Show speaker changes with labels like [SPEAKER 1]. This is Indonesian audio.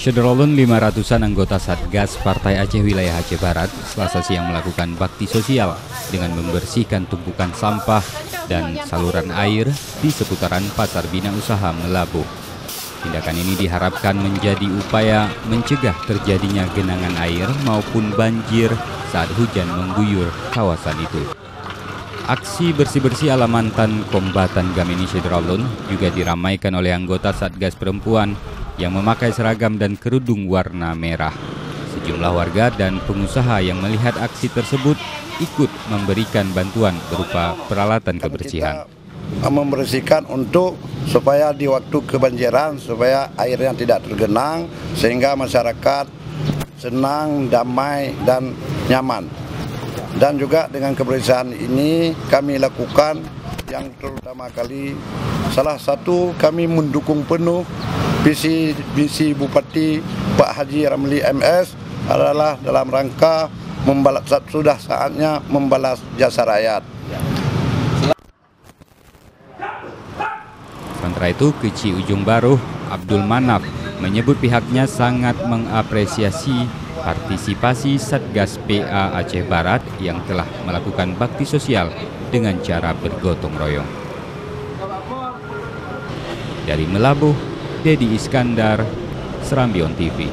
[SPEAKER 1] Syederolun 500-an anggota Satgas Partai Aceh Wilayah Aceh Barat Selasa siang melakukan bakti sosial dengan membersihkan tumpukan sampah dan saluran air di seputaran Pasar Bina Usaha Melabuh. Tindakan ini diharapkan menjadi upaya mencegah terjadinya genangan air maupun banjir saat hujan mengguyur kawasan itu. Aksi bersih-bersih ala mantan kombatan Gamini Syederolun juga diramaikan oleh anggota Satgas Perempuan yang memakai seragam dan kerudung warna merah. Sejumlah warga dan pengusaha yang melihat aksi tersebut ikut memberikan bantuan berupa peralatan kebersihan.
[SPEAKER 2] Kita membersihkan supaya di waktu kebanjiran supaya airnya tidak tergenang sehingga masyarakat senang, damai dan nyaman. Dan juga dengan kebersihan ini kami lakukan yang terutama kali salah satu kami mendukung penuh visi Bupati Pak Haji Ramli MS adalah dalam rangka sudah saatnya membalas jasa rakyat.
[SPEAKER 1] Sementara itu, Keci Ujung Baruh Abdul Manaf menyebut pihaknya sangat mengapresiasi partisipasi Satgas PA Aceh Barat yang telah melakukan bakti sosial dengan cara bergotong royong. Dari Melabuh, Dedi Iskandar, Serambi On TV.